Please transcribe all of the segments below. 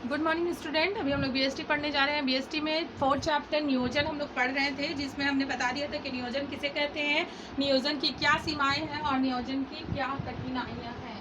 Good morning student. अभी हम लोग बीएसटी पढ़ने जा रहे हैं। बीएसटी में 4th चैप्टर नियोजन हम लोग पढ़ रहे थे, जिसमें हमने बता दिया था कि नियोजन किसे कहते हैं, नियोजन की क्या सीमाएं हैं और नियोजन की क्या कठिनाइयां हैं।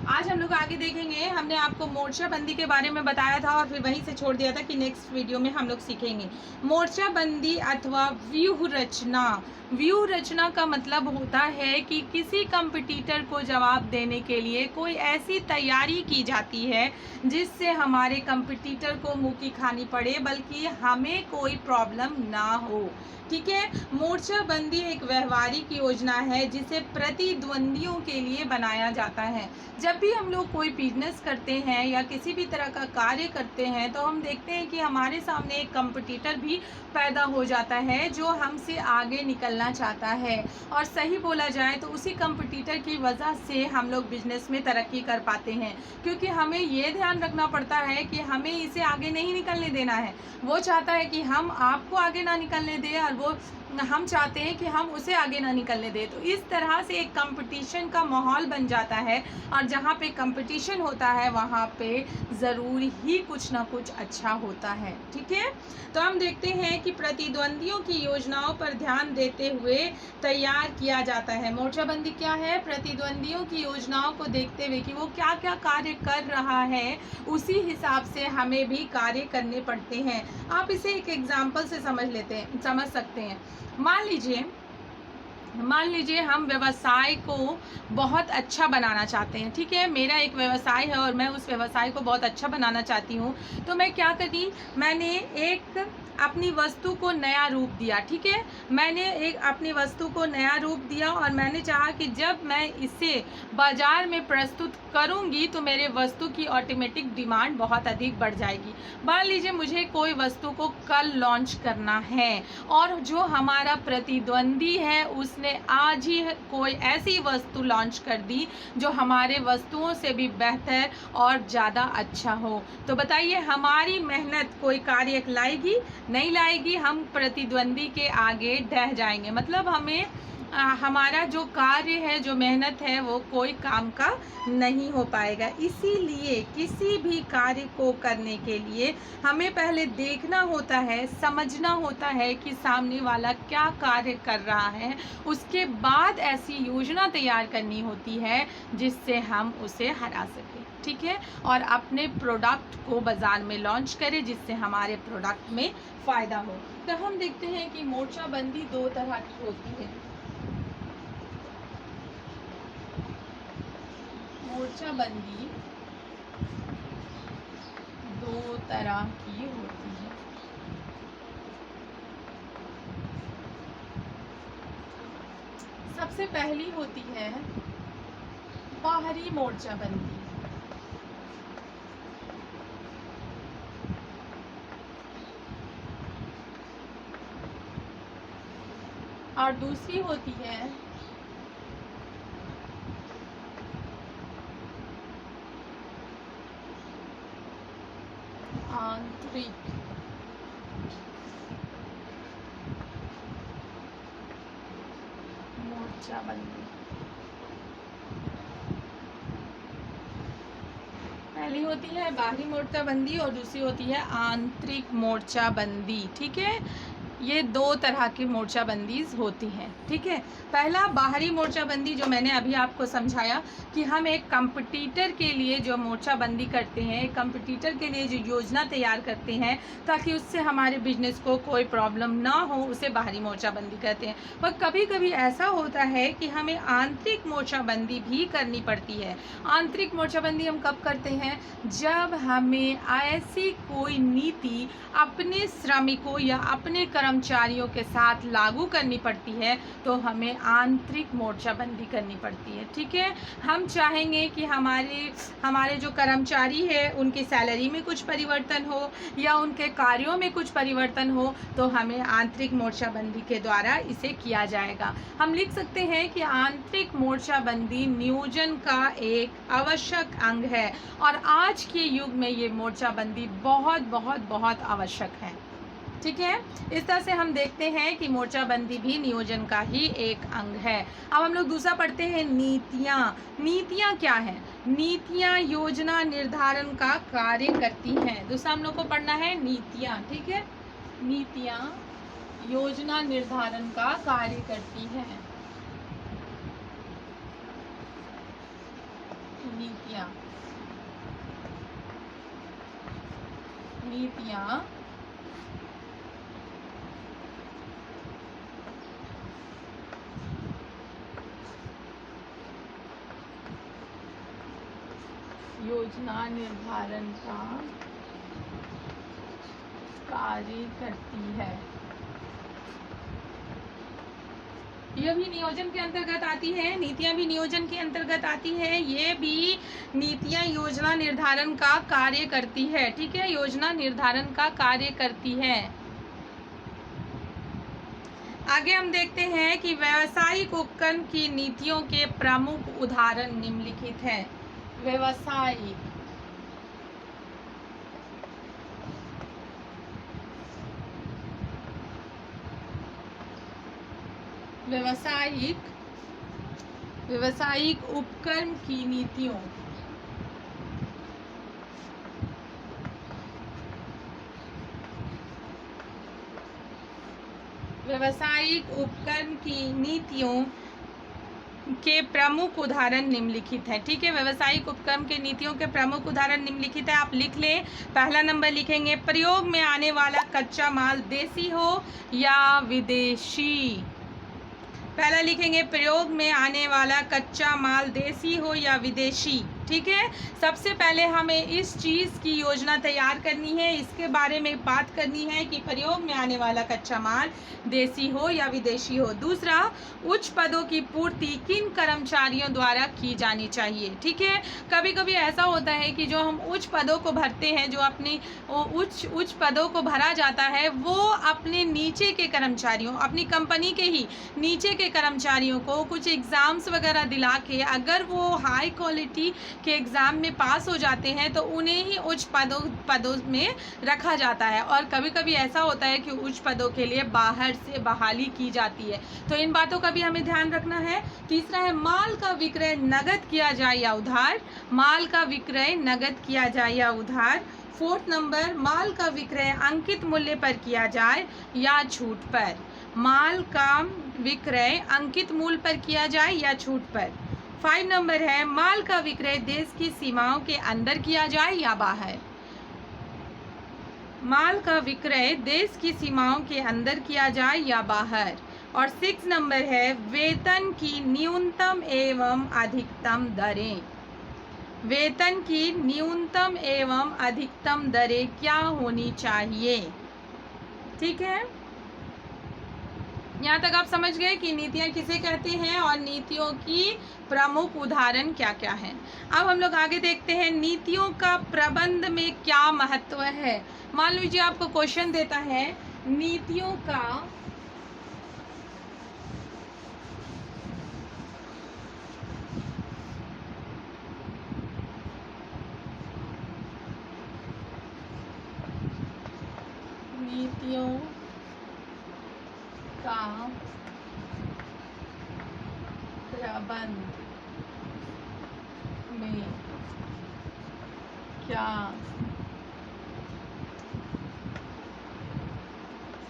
आज हम लोग आगे देखेंगे। हमने आपको मोर्चाबंदी के बारे में बताया था और फिर वहीं से छोड़ दिया था कि नेक्स्ट वीडियो में हम लोग सीखेंगे मोर्चाबंदी अथवा व्यूह रचना। व्यूह रचना का मतलब होता है कि किसी कंपटीटर को जवाब देने के लिए कोई ऐसी तैयारी की जाती है जिससे हमारे कंपटीटर को मुंह की खानी पड़े, बल्कि हमें कोई प्रॉब्लम ना हो। ठीक है। मोर्चाबंदी एक व्यवहारिक योजना है जिसे प्रतिद्वंदियों के लिए बनाया जाता है। जब भी हम लोग कोई बिजनेस करते हैं या किसी भी तरह का कार्य करते हैं तो हम देखते हैं कि हमारे सामने एक कंपटीटर भी पैदा हो जाता है जो हमसे आगे निकलना चाहता है, और सही बोला जाए तो उसी कंपटीटर की वजह से हम लोग बिजनेस में तरक्की कर पाते हैं, क्योंकि हमें ये ध्यान रखना पड़ता है कि हमें इसे आगे नहीं निकलने देना है। वो चाहता है कि हम आपको आगे ना निकलने दें और वो हम चाहते हैं कि हम उसे आगे ना निकलने दें। तो इस तरह से एक कंपटीशन का माहौल बन जाता है, और जहाँ पे कंपटीशन होता है वहाँ पे ज़रूर ही कुछ ना कुछ अच्छा होता है। ठीक है। तो हम देखते हैं कि प्रतिद्वंदियों की योजनाओं पर ध्यान देते हुए तैयार किया जाता है। मोर्चाबंदी क्या है? प्रतिद्वंदियों की योजनाओं को देखते हुए कि वो क्या क्या कार्य कर रहा है, उसी हिसाब से हमें भी कार्य करने पड़ते हैं। आप इसे एक एग्जाम्पल से समझ सकते हैं। मान लीजिए हम व्यवसाय को बहुत अच्छा बनाना चाहते हैं। ठीक है। मेरा एक व्यवसाय है और मैं उस व्यवसाय को बहुत अच्छा बनाना चाहती हूँ। तो मैं क्या करी, मैंने एक अपनी वस्तु को नया रूप दिया। ठीक है। मैंने एक अपनी वस्तु को नया रूप दिया और मैंने चाहा कि जब मैं इसे बाजार में प्रस्तुत करूंगी तो मेरे वस्तु की ऑटोमेटिक डिमांड बहुत अधिक बढ़ जाएगी। मान लीजिए मुझे कोई वस्तु को कल लॉन्च करना है और जो हमारा प्रतिद्वंदी है उसने आज ही कोई ऐसी वस्तु लॉन्च कर दी जो हमारे वस्तुओं से भी बेहतर और ज़्यादा अच्छा हो। तो बताइए हमारी मेहनत कोई कार्य लाएगी? नहीं लाएगी। हम प्रतिद्वंदी के आगे ढह जाएंगे। मतलब हमारा जो कार्य है, जो मेहनत है, वो कोई काम का नहीं हो पाएगा। इसीलिए किसी भी कार्य को करने के लिए हमें पहले देखना होता है, समझना होता है कि सामने वाला क्या कार्य कर रहा है। उसके बाद ऐसी योजना तैयार करनी होती है जिससे हम उसे हरा सकें। ठीक है। और अपने प्रोडक्ट को बाजार में लॉन्च करें जिससे हमारे प्रोडक्ट में फ़ायदा हो। तो हम देखते हैं कि मोर्चाबंदी 2 तरह की होती है। मोर्चाबंदी 2 तरह की होती है। सबसे पहली होती है बाहरी मोर्चाबंदी, और दूसरी होती है आंतरिक मोर्चाबंदी। पहली होती है बाहरी मोर्चाबंदी और दूसरी होती है आंतरिक मोर्चाबंदी। ठीक है। ये 2 तरह की मोर्चाबंदीज होती हैं। ठीक है। पहला बाहरी मोर्चाबंदी जो मैंने अभी आपको समझाया कि हम एक कंपटीटर के लिए जो मोर्चाबंदी करते हैं, एक कंपटीटर के लिए जो योजना तैयार करते हैं ताकि उससे हमारे बिजनेस को कोई प्रॉब्लम ना हो, उसे बाहरी मोर्चाबंदी कहते हैं। पर कभी कभी ऐसा होता है कि हमें आंतरिक मोर्चाबंदी भी करनी पड़ती है। आंतरिक मोर्चाबंदी हम कब करते हैं? जब हमें ऐसी कोई नीति अपने श्रमिकों या अपने कर्मचारियों के साथ लागू करनी पड़ती है तो हमें आंतरिक मोर्चाबंदी करनी पड़ती है। ठीक है। हम चाहेंगे कि हमारे जो कर्मचारी है उनकी सैलरी में कुछ परिवर्तन हो या उनके कार्यों में कुछ परिवर्तन हो, तो हमें आंतरिक मोर्चाबंदी के द्वारा इसे किया जाएगा। हम लिख सकते हैं कि आंतरिक मोर्चाबंदी नियोजन का एक आवश्यक अंग है, और आज के युग में ये मोर्चाबंदी बहुत बहुत बहुत आवश्यक है। ठीक है। इस तरह से हम देखते हैं कि मोर्चाबंदी भी नियोजन का ही एक अंग है। अब हम लोग दूसरा पढ़ते हैं नीतियाँ। नीतियाँ क्या है? नीतियाँ योजना निर्धारण का कार्य करती हैं। दूसरा हम लोग को पढ़ना है नीतियाँ, ठीक है। नीतियाँ योजना निर्धारण का कार्य करती हैं। नीतियाँ नीतियाँ योजना निर्धारण का कार्य करती है। यह भी नियोजन के अंतर्गत आती है। नीतियाँ भी नियोजन के अंतर्गत आती है। ये भी नीतियाँ योजना निर्धारण का कार्य करती है, ठीक है। योजना निर्धारण का कार्य करती है। आगे हम देखते हैं कि व्यावसायिक उपक्रम की नीतियों के प्रमुख उदाहरण निम्नलिखित हैं। व्यावसायिक उपक्रम की नीतियों व्यावसायिक उपक्रम की नीतियों के प्रमुख उदाहरण निम्नलिखित है, ठीक है। व्यावसायिक उपक्रम के नीतियों के प्रमुख उदाहरण निम्नलिखित है। आप लिख लें। पहला नंबर लिखेंगे, प्रयोग में आने वाला कच्चा माल देसी हो या विदेशी। पहला लिखेंगे, प्रयोग में आने वाला कच्चा माल देसी हो या विदेशी, ठीक है। सबसे पहले हमें इस चीज़ की योजना तैयार करनी है, इसके बारे में बात करनी है कि प्रयोग में आने वाला कच्चा माल देसी हो या विदेशी हो। दूसरा, उच्च पदों की पूर्ति किन कर्मचारियों द्वारा की जानी चाहिए, ठीक है। कभी कभी ऐसा होता है कि जो हम उच्च पदों को भरते हैं, जो अपनी उच्च पदों को भरा जाता है, वो अपने नीचे के कर्मचारियों, अपनी कंपनी के ही नीचे के कर्मचारियों को कुछ एग्ज़ाम्स वगैरह दिला के, अगर वो हाई क्वालिटी के एग्ज़ाम में पास हो जाते हैं तो उन्हें ही उच्च पदों में रखा जाता है। और कभी कभी ऐसा होता है कि उच्च पदों के लिए बाहर से बहाली की जाती है। तो इन बातों का भी हमें ध्यान रखना है। तीसरा है, माल का विक्रय नगद किया जाए या उधार। माल का विक्रय नगद किया जाए या उधार। फोर्थ नंबर, माल का विक्रय अंकित मूल्य पर किया जाए या छूट पर। माल का विक्रय अंकित मूल्य पर किया जाए या छूट पर। 5 नंबर है, माल का विक्रय देश की सीमाओं के अंदर किया जाए या बाहर। माल का विक्रय देश की सीमाओं के अंदर किया जाए या बाहर। और 6 नंबर है, वेतन की न्यूनतम एवं अधिकतम दरें। वेतन की न्यूनतम एवं अधिकतम दरें क्या होनी चाहिए, ठीक है। यहाँ तक आप समझ गए कि नीतियाँ किसे कहते हैं और नीतियों की प्रमुख उदाहरण क्या क्या हैं। अब हम लोग आगे देखते हैं, नीतियों का प्रबंध में क्या महत्व है। मान लीजिए आपको क्वेश्चन देता है, नीतियों का प्रबंध में क्या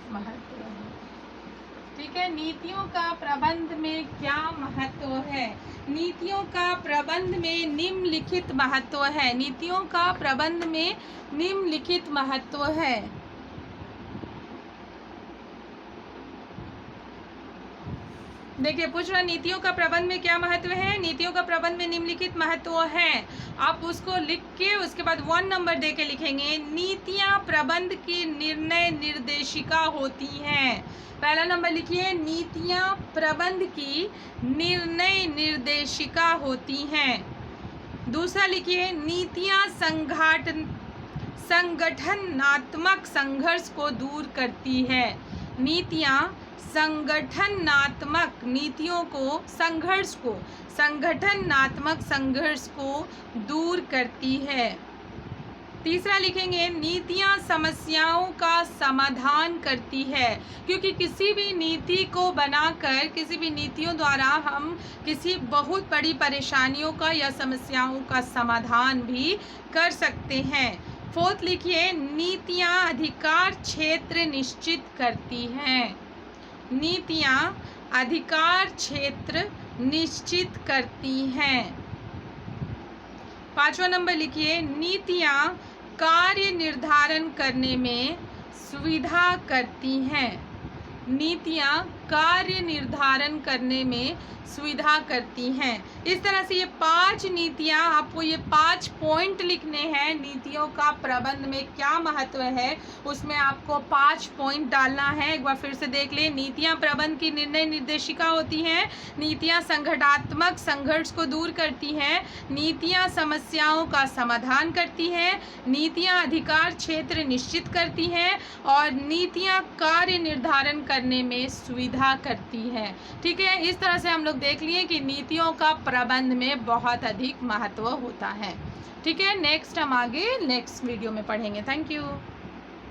महत्व है, ठीक है। नीतियों का प्रबंध में क्या महत्व है। नीतियों का प्रबंध में निम्नलिखित महत्व है। नीतियों का प्रबंध में निम्नलिखित महत्व है। देखिए, पूछ रहा नीतियों का प्रबंध में क्या महत्व है। नीतियों का प्रबंध में निम्नलिखित महत्व है। आप उसको लिख के उसके बाद 1 नंबर दे के लिखेंगे, नीतियां प्रबंध की निर्णय निर्देशिका होती हैं। पहला नंबर लिखिए, नीतियां प्रबंध की निर्णय निर्देशिका होती हैं। दूसरा लिखिए, नीतियां संगठनात्मक संघर्ष को दूर करती है। नीतियां संगठनात्मक संगठनात्मक संघर्ष को दूर करती है। तीसरा लिखेंगे नीतियाँ समस्याओं का समाधान करती है, क्योंकि किसी भी नीति को बनाकर, किसी भी नीतियों द्वारा हम किसी बहुत बड़ी परेशानियों का या समस्याओं का समाधान भी कर सकते हैं। फोर्थ लिखिए नीतियाँ अधिकार क्षेत्र निश्चित करती हैं। नीतियाँ अधिकार क्षेत्र निश्चित करती हैं। 5वां नंबर लिखिए नीतियाँ कार्य निर्धारण करने में सुविधा करती हैं। नीतियाँ कार्य निर्धारण करने में सुविधा करती हैं। इस तरह से ये 5 नीतियाँ, आपको ये 5 पॉइंट लिखने हैं। नीतियों का प्रबंध में क्या महत्व है उसमें आपको 5 पॉइंट डालना है। एक बार फिर से देख लें। नीतियाँ प्रबंध की निर्णय निर्देशिका होती हैं। नीतियाँ संगठनात्मक संघर्ष को दूर करती हैं। नीतियाँ समस्याओं का समाधान करती हैं। नीतियाँ अधिकार क्षेत्र निश्चित करती हैं और नीतियाँ कार्य निर्धारण करने में सुविधा करती है। ठीक है, इस तरह से हम लोग देख लिए कि नीतियों का प्रबंध में बहुत अधिक महत्व होता है। ठीक है, नेक्स्ट हम आगे नेक्स्ट वीडियो में पढ़ेंगे। Thank you.